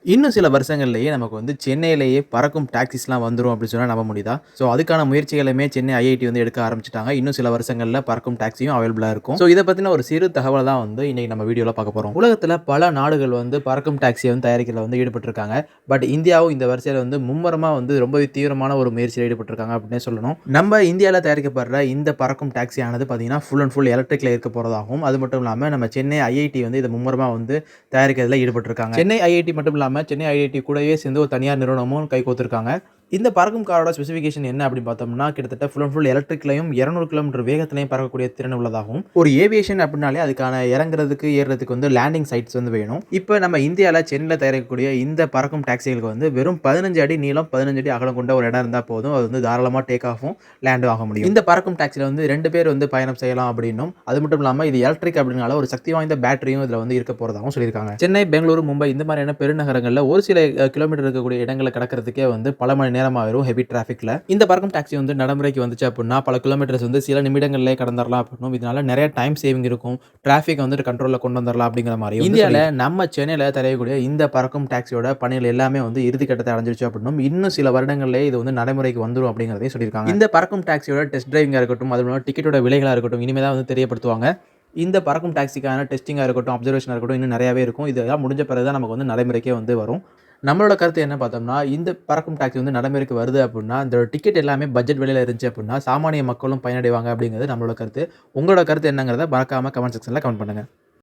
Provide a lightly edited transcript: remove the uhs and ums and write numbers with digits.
இன்னும் சில வருஷங்கள்லேயே நமக்கு வந்து சென்னையிலேயே பறக்கும் டாக்ஸிஸ்லாம் வந்துரும் அப்படின்னு சொன்னா நம்ப முடியுதா? ஸோ அதுக்கான முயற்சிகளுமே சென்னை ஐஐடி வந்து எடுக்க ஆரம்பிச்சுட்டாங்க. இன்னும் சில வருஷங்கள்ல பறக்கும் டாக்ஸியும் அவைலபிளா இருக்கும். ஸோ இத பத்தின ஒரு சிறு தகவல தான் வந்து இன்னைக்கு நம்ம வீடியோல பார்க்க போறோம். உலகத்துல பல நாடுகள் வந்து பறக்கும் டாக்ஸிய வந்து தயாரிக்கிறதுல வந்து ஈடுபட்டிருக்காங்க. பட் இந்தியாவும் இந்த வரிசையில வந்து மும்முரமா வந்து ரொம்பவே தீவிரமான ஒரு முயற்சியில ஈடுபட்டிருக்காங்க அப்படின்னே சொல்லணும். நம்ம இந்தியால தயாரிக்கப்படுற இந்த பறக்கும் டாக்ஸி ஆனது பார்த்தீங்கன்னா, ஃபுல் அண்ட் ஃபுல் எலக்ட்ரிக்ல இருக்க போறதாகவும், அது மட்டும் இல்லாம நம்ம சென்னை ஐஐடி வந்து இத மும்முரமா வந்து தயாரிக்கிறதுல ஈடுபட்டிருக்காங்க. சென்னை ஐஐடி மட்டும் இல்லாம சென்னை ஐஐடி கூடவே சேர்ந்து ஒரு தனியார் நிறுவனமும் கைகோர்த்திருக்காங்க. இந்த பறக்கும் காரோட ஸ்பெசிஃபிகேஷன் என்ன அப்படின்னு பார்த்தோம்னா, கிட்டத்தட்ட ஃபுல் அண்ட் ஃபுல் எலக்ட்ரிக்லயும் 200 கிலோமீட்டர் வேகத்திலையும் பறக்கக்கூடிய திறன் உள்ளதாகவும், ஒரு ஏவியேஷன் அப்படின்னாலே அதுக்கான இறங்குறதுக்கு, ஏறுறதுக்கு வந்து லேண்டிங் சைட்ஸ் வந்து வேணும். இப்போ நம்ம இந்தியால சென்னையில தயாரிக்கக்கூடிய இந்த பறக்கும் டாக்ஸிகளுக்கு வந்து வெறும் 15 அடி நீளம், 15 அடி அகலம் கொண்ட ஒரு இடம் இருந்தா போதும். அது வந்து தாராளமா டேக் ஆஃபும், லேண்டும் ஆக முடியும். இந்த பறக்கும் டாக்ஸில வந்து 2 பேர் வந்து பயணம் செய்யலாம் அப்படின்னும், அது மட்டும் இல்லாம இது எலக்ட்ரிக் அப்படினால ஒரு சக்தி வாய்ந்த பேட்டரியும் இதுல வந்து இருக்க போறதாகவும் சொல்லியிருக்காங்க. சென்னை, பெங்களூரு, மும்பை இந்த மாதிரியான பெருநகரங்கள்ல ஒரு சில கிலோமீட்டர் இருக்கக்கூடிய இடங்களை கடக்கிறதுக்கே வந்து பல மணி நேரம் ஆயிரும் ஹெவி டிராஃபிக்ல. இந்த பறக்கும் டாக்ஸி வந்து நடைமுறைக்கு வந்துச்சு அப்படின்னா பல கிலோமீட்டர்ஸ் வந்து சில நிமிடங்கள்லேயே கடந்துடலாம் அப்படின்னும், இதனால நிறைய டைம் சேவிங் இருக்கும், டிராஃபிக் வந்து கண்ட்ரோல்ல கொண்டு வந்துடலாம் அப்படிங்கிற மாதிரி இந்தியாவில் நம்ம சென்னையில் தரையக்கூடிய இந்த பறக்கும் டாக்ஸியோட பணிகள் எல்லாமே வந்து இறுதி கட்டத்தை அடைஞ்சிருச்சு அப்படின்னும், இன்னும் சில வருடங்களிலே இது வந்து நடைமுறைக்கு வந்துடும் அப்படிங்கிறதையும் சொல்லியிருக்காங்க. இந்த பறக்கும் டாக்ஸியோட டெஸ்ட் டிரைவிங்காக இருக்கட்டும், அது டிக்கெட்டோட விலைகளாக இருக்கட்டும், இனிமேல் தான் வந்து தெரியப்படுத்துவாங்க. இந்த பறக்கும் டாக்ஸிக்கான டெஸ்டிங்கா இருக்கட்டும், அப்சர்வேஷனா இருக்கட்டும், இன்னும் நிறையாவே இருக்கும். இதெல்லாம் முடிஞ்ச பிறகு தான் நமக்கு வந்து நடைமுறைக்கே வந்து வரும். நம்மளோட கருத்து என்ன பார்த்தோம்னா, இந்த பறக்கும் டாக்ஸி வந்து நடைமுறைக்கு வருது அப்புட்னா, இந்த டிக்கெட் எல்லாமே பட்ஜெட் விலையில இருந்துச்சு அப்புட்னா, சாமானிய மக்களும் பயனடைவாங்க அப்படிங்கிறது நம்மளோட கருத்து. உங்களோட கருத்து என்னங்கிறத மறக்காம கமெண்ட் செக்ஷன்ல கமெண்ட் பண்ணுங்க.